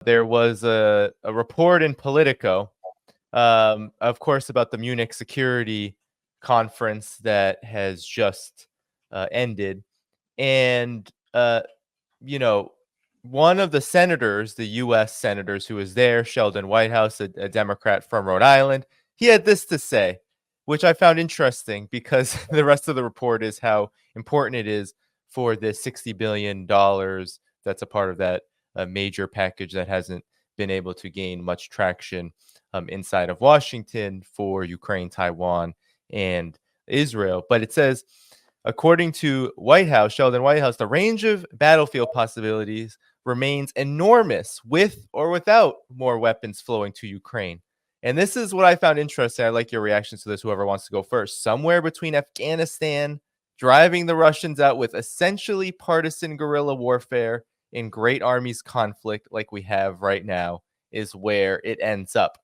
there was a report in Politico, of course, about the Munich Security Conference that has just ended. And, one of the senators, the US senators who was there, Sheldon Whitehouse, a Democrat from Rhode Island, he had this to say, which I found interesting because the rest of the report is how important it is for the $60 billion that's a part of that major package that hasn't been able to gain much traction inside of Washington for Ukraine, Taiwan, and Israel. But it says, according to Sheldon Whitehouse, the range of battlefield possibilities remains enormous with or without more weapons flowing to Ukraine. And this is what I found interesting. I'd like your reactions to this, whoever wants to go first. Somewhere between Afghanistan, driving the Russians out with essentially partisan guerrilla warfare in great armies conflict like we have right now, is where it ends up.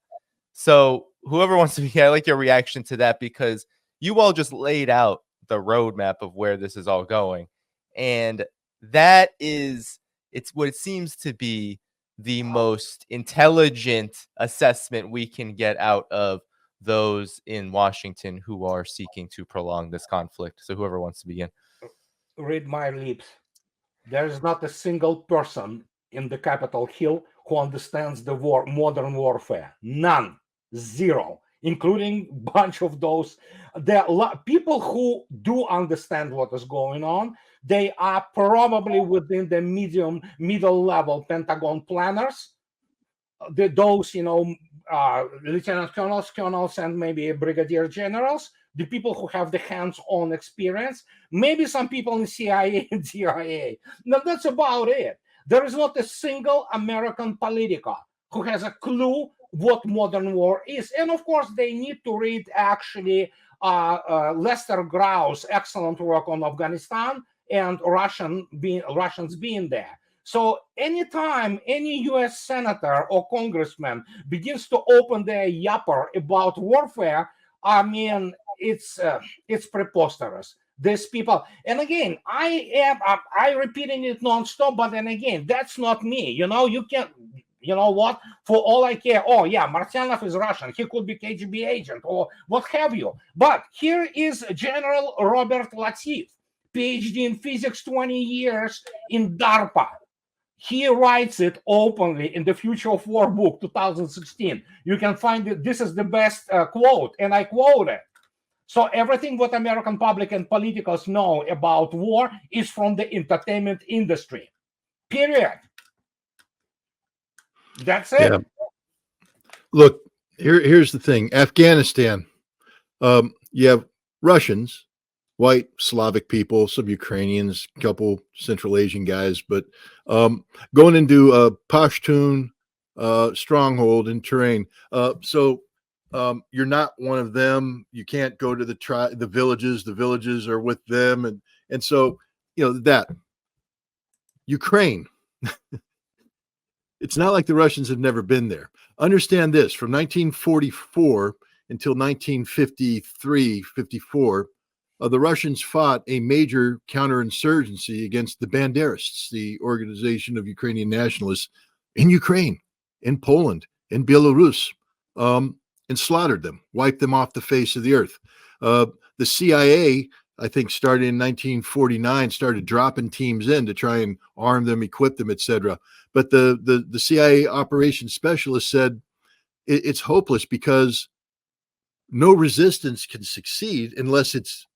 So whoever wants to be, I like your reaction to that, because you all just laid out the roadmap of where this is all going. And that is, it's what it seems to be the most intelligent assessment we can get out of those in Washington who are seeking to prolong this conflict. So whoever wants to begin. Read my lips. There is not a single person in the Capitol Hill who understands the modern warfare. None. Zero. Including a bunch of those. There are people who do understand what is going on. They are probably within the middle level Pentagon planners. Those, lieutenant colonels, and maybe brigadier generals. The people who have the hands-on experience. Maybe some people in CIA and CIA. No, that's about it. There is not a single American politico who has a clue what modern war is. And of course, they need to read actually Lester Grau's excellent work on Afghanistan and Russians being there. So anytime any US senator or congressman begins to open their yapper about warfare, I mean, it's preposterous. These people, and again, I repeating it nonstop, but then again, that's not me. You can't. You know what? For all I care, oh yeah, Martyanov is Russian. He could be KGB agent or what have you. But here is General Robert Latif, PhD in physics, 20 years in DARPA. He writes it openly in the Future of War book, 2016. You can find it. This is the best quote, and I quote it. So everything what American public and politicals know about war is from the entertainment industry. Period. That's it. Yeah. Look, here's the thing. Afghanistan, you have Russians, white Slavic people, some Ukrainians, a couple Central Asian guys, but going into a Pashtun stronghold in terrain. So you're not one of them. You can't go to the villages. The villages are with them. And so, that Ukraine, it's not like the Russians have never been there. Understand this, from 1944 until 1953, 54, the Russians fought a major counterinsurgency against the Banderists, the Organization of Ukrainian Nationalists, in Ukraine, in Poland, in Belarus, and slaughtered them, wiped them off the face of the earth. The CIA, I think, started in 1949, started dropping teams in to try and arm them, equip them, etc. But the CIA operations specialist said it's hopeless because no resistance can succeed unless it's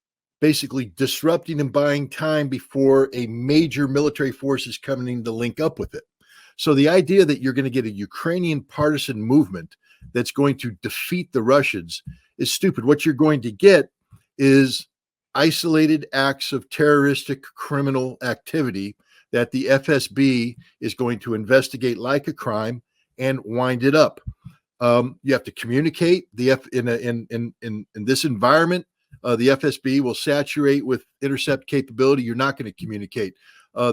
basically disrupting and buying time before a major military force is coming to link up with it. So the idea that you're going to get a Ukrainian partisan movement that's going to defeat the Russians is stupid. What you're going to get is isolated acts of terroristic criminal activity that the FSB is going to investigate like a crime and wind it up. You have to communicate. In this environment, the FSB will saturate with intercept capability. You're not going to communicate.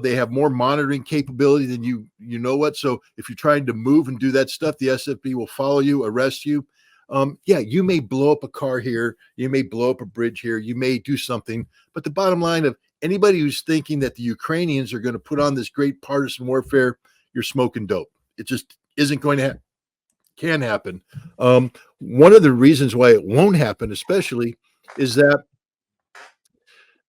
They have more monitoring capability than you know what. So if you're trying to move and do that stuff, the FSB will follow you, arrest you. You may blow up a car here, you may blow up a bridge here, you may do something, but the bottom line of anybody who's thinking that the Ukrainians are going to put on this great partisan warfare, you're smoking dope. it just isn't going to can happen. One of the reasons why it won't happen, especially, is that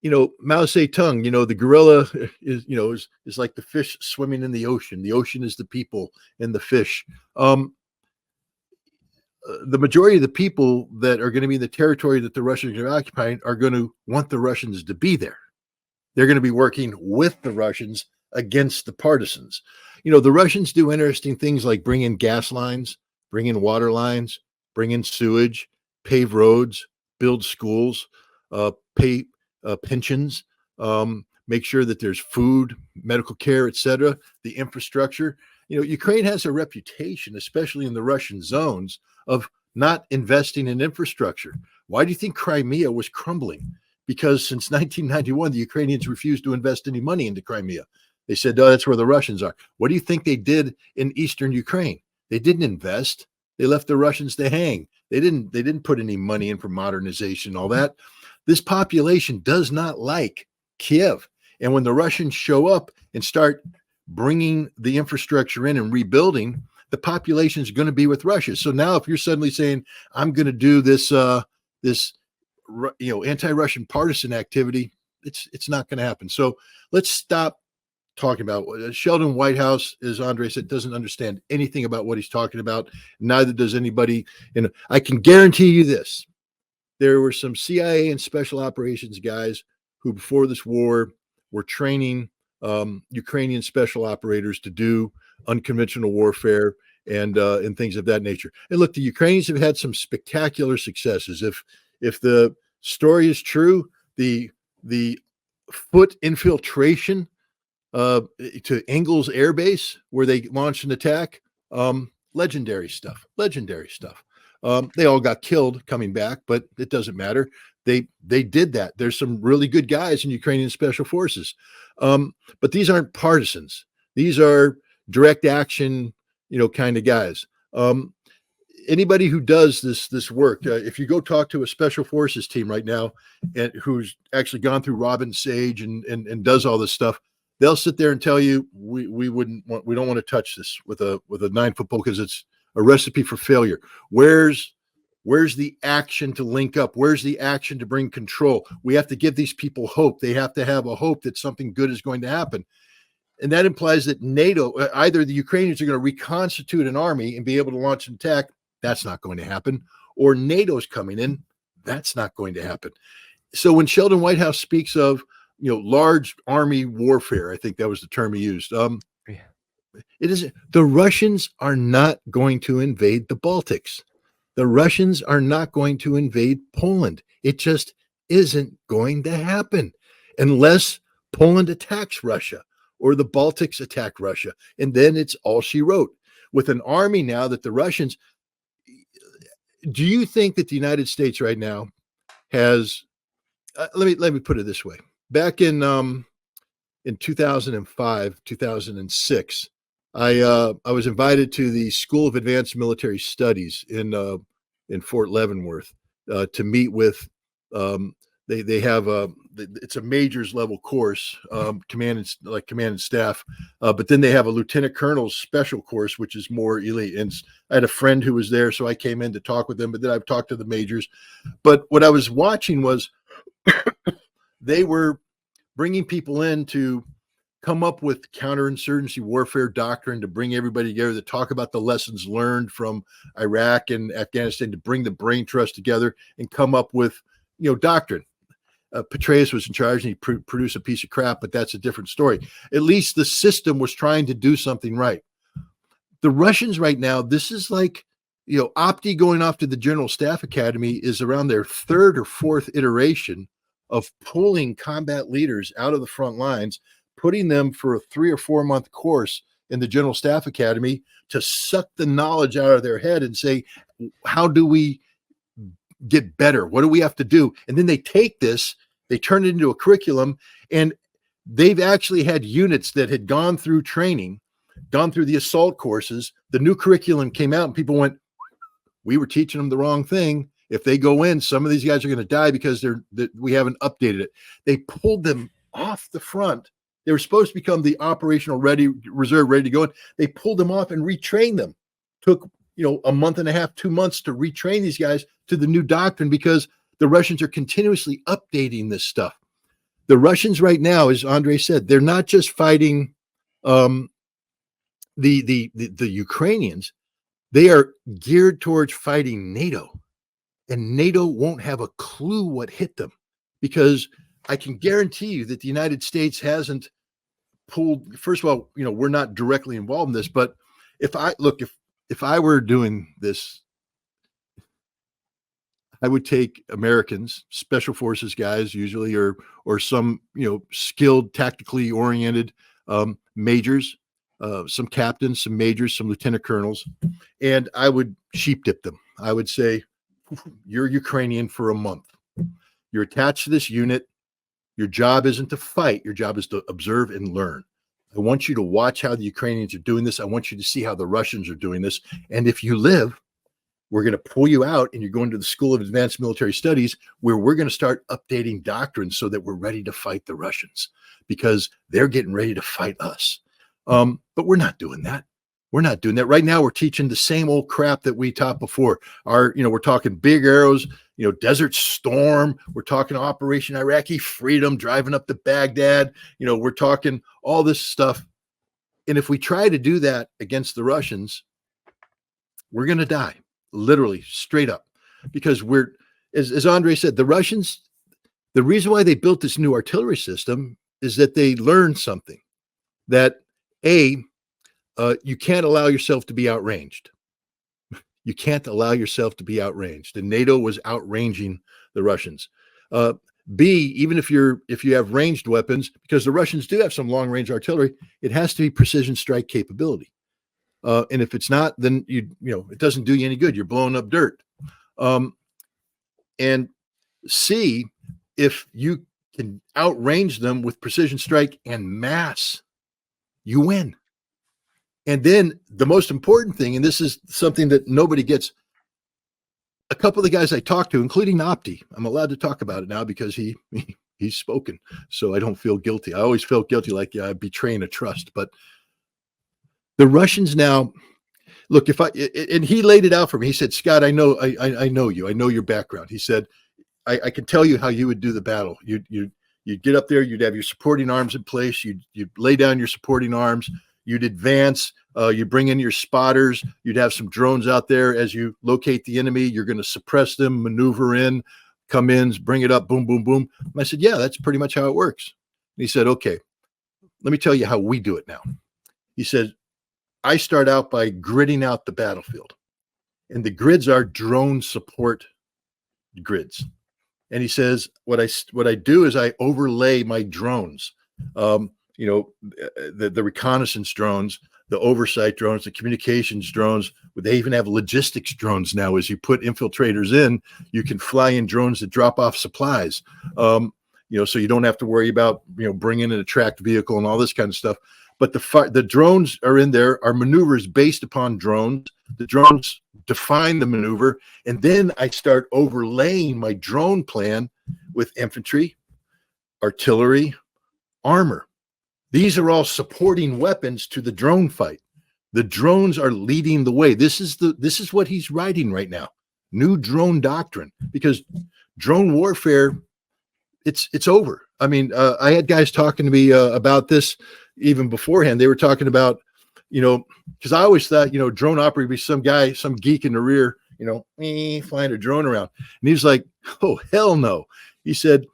Mao Zedong, the gorilla is like the fish swimming in the ocean. The ocean is the people and the fish. The majority of the people that are going to be in the territory that the Russians are occupying are going to want the Russians to be there. They're going to be working with the Russians against the partisans. The Russians do interesting things like bring in gas lines, bring in water lines, bring in sewage, pave roads, build schools, pay pensions, make sure that there's food, medical care, etc., the infrastructure. Ukraine has a reputation, especially in the Russian zones, of not investing in infrastructure. Why do you think Crimea was crumbling? Because since 1991, the Ukrainians refused to invest any money into Crimea. They said, oh, that's where the Russians are. What do you think they did in eastern Ukraine? They didn't invest. They left the Russians to hang. They didn't put any money in for modernization, all that. This population does not like Kiev. And when the Russians show up and start bringing the infrastructure in and rebuilding, the population is going to be with Russia. So now if you're suddenly saying, I'm going to do this anti-Russian partisan activity, it's not going to happen. So let's stop talking about Sheldon Whitehouse, as Andrei said, doesn't understand anything about what he's talking about. Neither does anybody. And I can guarantee you this. There were some CIA and special operations guys who before this war were training Ukrainian special operators to do unconventional warfare and things of that nature. And look, the Ukrainians have had some spectacular successes. If the story is true, the foot infiltration to Engels Air Base, where they launched an attack, legendary stuff. They all got killed coming back, but it doesn't matter. They did that. There's some really good guys in Ukrainian special forces, but these aren't partisans. These are direct action, kind of guys. Anybody who does this work, if you go talk to a special forces team right now, and who's actually gone through Robin Sage and does all this stuff, they'll sit there and tell you we don't want to touch this with a 9-foot pole because it's a recipe for failure. Where's the action to link up? Where's the action to bring control? We have to give these people hope. They have to have a hope that something good is going to happen. And that implies that NATO, either the Ukrainians are going to reconstitute an army and be able to launch an attack. That's not going to happen. Or NATO's coming in. That's not going to happen. So when Sheldon Whitehouse speaks of, large army warfare, I think that was the term he used. It isn't. The Russians are not going to invade the Baltics. The Russians are not going to invade Poland. It just isn't going to happen unless Poland attacks Russia or the Baltics attack Russia. And then it's all she wrote. With an army now that the Russians, do you think that the United States right now has, let me put it this way. Back in 2005, 2006, I was invited to the School of Advanced Military Studies in Fort Leavenworth to meet with. They have it's a majors level course, command and staff, but then they have a lieutenant colonel's special course, which is more elite. And I had a friend who was there, so I came in to talk with them. But then I've talked to the majors. But what I was watching was they were bringing people in to come up with counterinsurgency warfare doctrine to bring everybody together, to talk about the lessons learned from Iraq and Afghanistan, to bring the brain trust together and come up with, doctrine. Petraeus was in charge and he produced a piece of crap, but that's a different story. At least the system was trying to do something right. The Russians right now, this is like, Opti going off to the General Staff Academy is around their third or fourth iteration of pulling combat leaders out of the front lines, putting them for a 3 or 4 month course in the General Staff Academy to suck the knowledge out of their head and say, how do we get better? What do we have to do? And then they take this, they turn it into a curriculum, and they've actually had units that had gone through training, gone through the assault courses. The new curriculum came out and people went, we were teaching them the wrong thing. If they go in, some of these guys are going to die because we haven't updated it. They pulled them off the front. They were supposed to become the operational reserve ready to go. And they pulled them off and retrained them. Took, a month and a half, 2 months to retrain these guys to the new doctrine because the Russians are continuously updating this stuff. The Russians right now, as Andrei said, they're not just fighting the Ukrainians. They are geared towards fighting NATO, and NATO won't have a clue what hit them, because I can guarantee you that the United States hasn't pulled. First of all, we're not directly involved in this, but if I were doing this, I would take Americans, special forces guys usually, or some skilled, tactically oriented majors, some captains, some majors, some lieutenant colonels, and I would sheep dip them. I would say, you're Ukrainian for a month. You're attached to this unit. Your job isn't to fight. Your job is to observe and learn. I want you to watch how the Ukrainians are doing this. I want you to see how the Russians are doing this. And if you live, we're going to pull you out and you're going to the School of Advanced Military Studies, where we're going to start updating doctrines so that we're ready to fight the Russians, because they're getting ready to fight us. But we're not doing that. We're not doing that. Right now, we're teaching the same old crap that we taught before. We're talking big arrows, Desert Storm. We're talking Operation Iraqi Freedom, driving up to Baghdad. We're talking all this stuff. And if we try to do that against the Russians, we're going to die, literally, straight up. Because we're, as Andrei said, the Russians, the reason why they built this new artillery system is that they learned something, that you can't allow yourself to be outranged. You can't allow yourself to be outranged. And NATO was outranging the Russians. B, even if you have ranged weapons, because the Russians do have some long range artillery, it has to be precision strike capability. And if it's not, then it doesn't do you any good. You're blowing up dirt. And C, if you can outrange them with precision strike and mass, you win. And then the most important thing, and this is something that nobody gets, a couple of the guys I talked to, including Opti, I'm allowed to talk about it now because he's spoken, so I don't feel guilty. I always felt guilty, like I'm betraying a trust. But the Russians now, look, and he laid it out for me. He said, Scott, I know you. I know your background. He said, I can tell you how you would do the battle. You'd get up there, you'd have your supporting arms in place, you'd lay down your supporting arms, you'd advance, you bring in your spotters, you'd have some drones out there. As you locate the enemy, you're going to suppress them, maneuver in, come in, bring it up, boom, boom, boom. And I said, yeah, that's pretty much how it works. And he said, okay, let me tell you how we do it now. He said, I start out by gridding out the battlefield. And the grids are drone support grids. And he says, what I do is I overlay my drones, the reconnaissance drones, the oversight drones, the communications drones. They even have logistics drones now. As you put infiltrators in, you can fly in drones that drop off supplies, so you don't have to worry about, bringing in a tracked vehicle and all this kind of stuff. But the drones are in there, are maneuvers based upon drones. The drones define the maneuver. And then I start overlaying my drone plan with infantry, artillery, armor. These are all supporting weapons to the drone fight. The drones are leading the way. This is what he's writing right now. New drone doctrine, because drone warfare, it's over. I mean, I had guys talking to me about this even beforehand. They were talking about, because I always thought, drone operator would be some guy, some geek in the rear, flying a drone around. And he was like, oh, hell no. He said,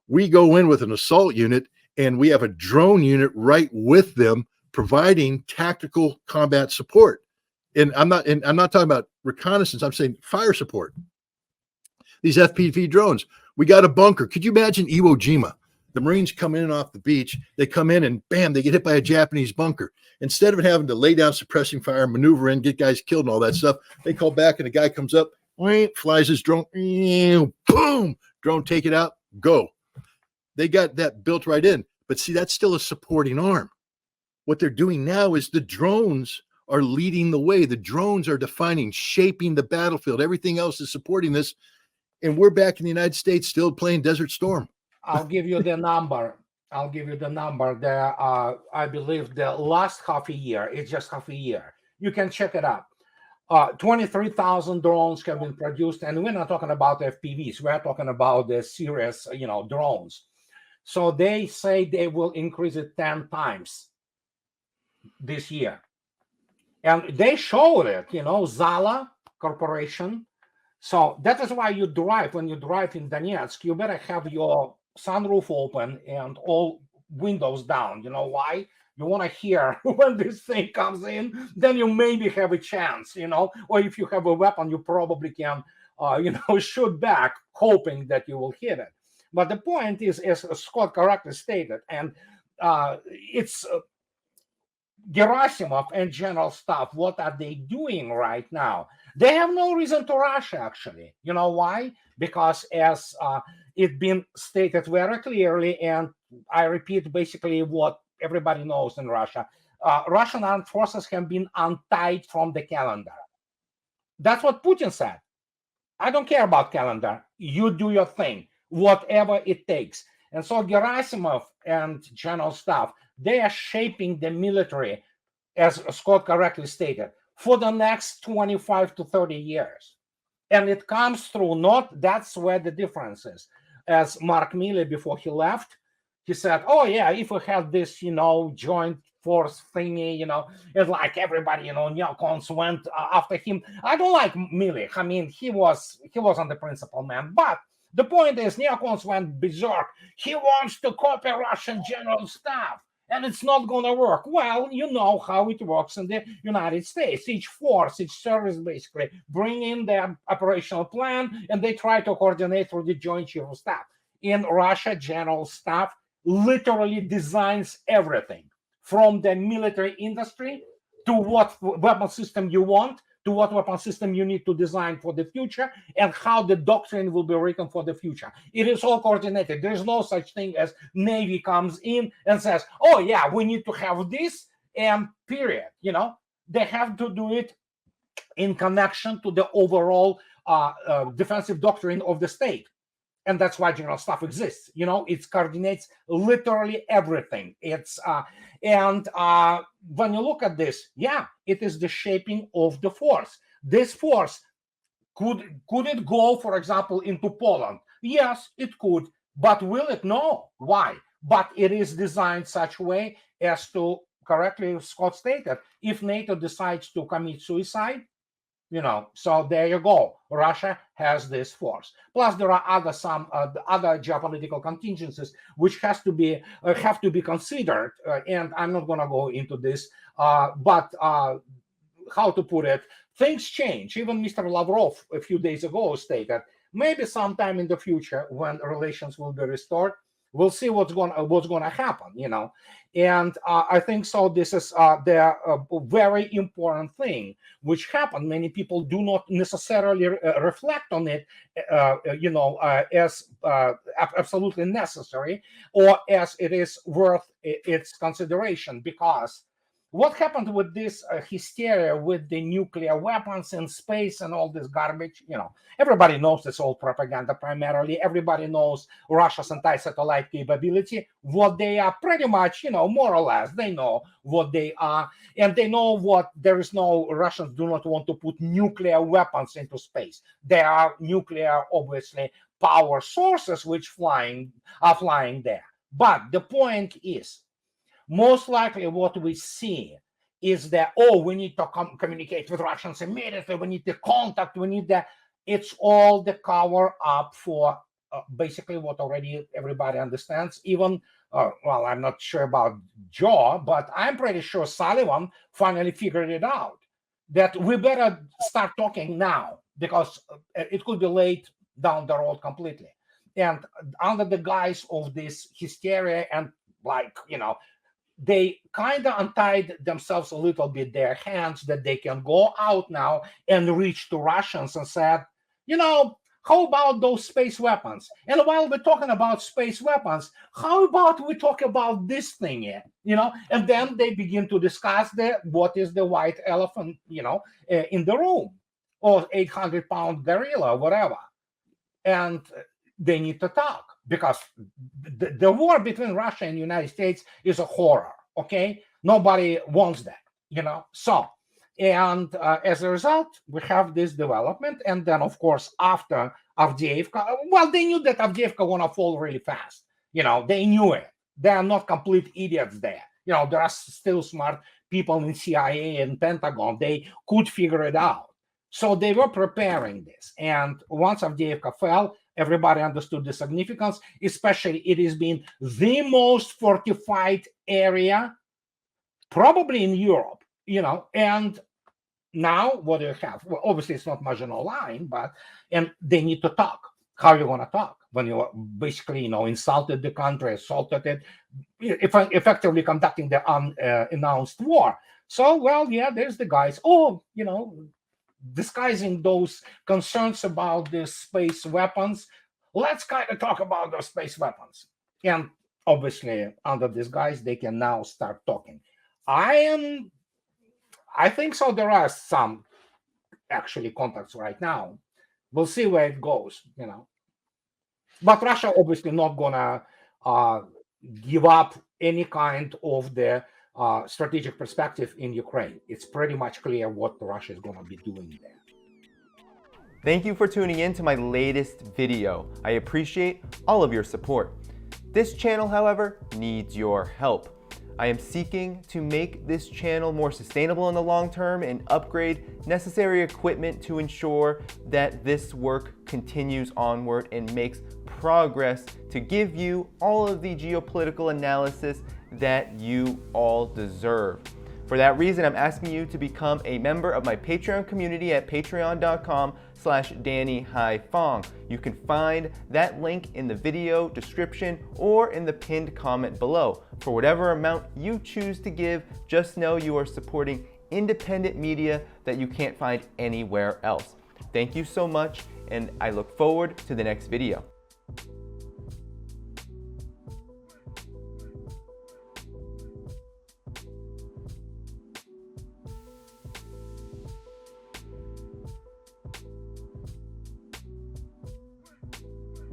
we go in with an assault unit and we have a drone unit right with them, providing tactical combat support. And I'm not talking about reconnaissance. I'm saying fire support. These FPV drones, we got a bunker. Could you imagine Iwo Jima? The Marines come in off the beach. They come in and bam, they get hit by a Japanese bunker. Instead of having to lay down suppressing fire, maneuver in, get guys killed and all that stuff, they call back and a guy comes up, flies his drone, boom, drone, take it out, go. They got that built right in. But see, that's still a supporting arm. What they're doing now is the drones are leading the way. The drones are defining, shaping the battlefield. Everything else is supporting this. And we're back in the United States still playing Desert Storm. I'll give you the number. I'll give you the number. I believe the last half a year, it's just half a year. You can check it out. 23,000 drones have been produced, and we're not talking about FPVs. We're talking about the serious, drones. So they say they will increase it 10 times this year. And they showed it, Zala Corporation. So that is why when you drive in Donetsk, you better have your sunroof open and all windows down. You know why? You want to hear when this thing comes in, then you maybe have a chance, or if you have a weapon, you probably can, shoot back, hoping that you will hit it. But the point is, as Scott correctly stated, and it's Gerasimov and General Staff, what are they doing right now? They have no reason to rush, actually. You know why? Because as it's been stated very clearly, and I repeat basically what everybody knows in Russia, Russian armed forces have been untied from the calendar. That's what Putin said. I don't care about calendar. You do your thing, whatever it takes. And so Gerasimov and General Staff, they are shaping the military, as Scott correctly stated, for the next 25 to 30 years. And it comes through that's where the difference is. As Mark Milley, before he left, he said, oh yeah, if we had this, joint force thingy, it's like everybody, neocons went after him. I don't like Milley. I mean, he wasn't the principal man, but the point is, neocons went berserk. He wants to copy Russian General Staff, and it's not going to work. Well, you know how it works in the United States. Each force, each service basically bring in their operational plan, and they try to coordinate through the Joint Chief of Staff. In Russia, General Staff literally designs everything from the military industry to what weapon system you want, to what weapon system you need to design for the future, and how the doctrine will be written for the future. It is all coordinated. There is no such thing as Navy comes in and says, oh yeah, we need to have this, and period. They have to do it in connection to the overall defensive doctrine of the state. And that's why General Staff exists. It coordinates literally everything. And when you look at this, it is the shaping of the force. This force, could it go, for example, into Poland? Yes, it could. But will it? No. Why? But it is designed such a way as to, correctly Scott stated, if NATO decides to commit suicide, so there you go. Russia has this force. Plus, there are other geopolitical contingencies which have to be considered. And I'm not going to go into this. But how to put it? Things change. Even Mr. Lavrov a few days ago stated maybe sometime in the future when relations will be restored, we'll see what's going to happen. And I think so. This is the very important thing which happened. Many people do not necessarily reflect on it, as absolutely necessary or as it is worth its consideration. Because what happened with this hysteria with the nuclear weapons in space and all this garbage? Everybody knows it's all propaganda primarily. Everybody knows Russia's anti-satellite capability, what they are pretty much, more or less. They know what they are, and they know Russians do not want to put nuclear weapons into space. There are nuclear, obviously, power sources which are flying there. But the point is, most likely what we see is that, we need to communicate with Russians immediately, we need the contact, it's all the cover up for basically what already everybody understands. Even, I'm not sure about Joe, but I'm pretty sure Sullivan finally figured it out, that we better start talking now, because it could be late down the road completely. And under the guise of this hysteria and they kind of untied themselves a little bit, their hands, that they can go out now and reach to Russians and said, how about those space weapons? And while we're talking about space weapons, how about we talk about this thing here? And then they begin to discuss what is the white elephant, in the room, or 800-pound gorilla, whatever. And they need to talk. because the war between Russia and the United States is a horror. Okay, nobody wants that, So, and as a result, we have this development, and then of course after Avdiivka, well, they knew that Avdiivka gonna fall really fast. They knew it. They are not complete idiots there. There are still smart people in CIA and Pentagon. They could figure it out. So they were preparing this. And once Avdiivka fell, everybody understood the significance, especially it has been the most fortified area, probably in Europe, and now what do you have? Well, obviously it's not Maginot Line, and they need to talk. How are you going to talk when you basically, insulted the country, assaulted it, effectively conducting the unannounced war? So, well, yeah, there's the guys. Disguising those concerns about the space weapons. Let's kind of talk about those space weapons. And obviously, under this guise, they can now start talking. I think so. There are some actually contacts right now. We'll see where it goes, But Russia obviously not gonna give up any kind of the strategic perspective in Ukraine. It's pretty much clear what Russia is gonna be doing there. Thank you for tuning in to my latest video. I appreciate all of your support. This channel, however, needs your help. I am seeking to make this channel more sustainable in the long term and upgrade necessary equipment to ensure that this work continues onward and makes progress to give you all of the geopolitical analysis that you all deserve. For that reason, I'm asking you to become a member of my Patreon community at patreon.com/DannyDhaiphong. You can find that link in the video description or in the pinned comment below. For whatever amount you choose to give, just know you are supporting independent media that you can't find anywhere else. Thank you so much, and I look forward to the next video.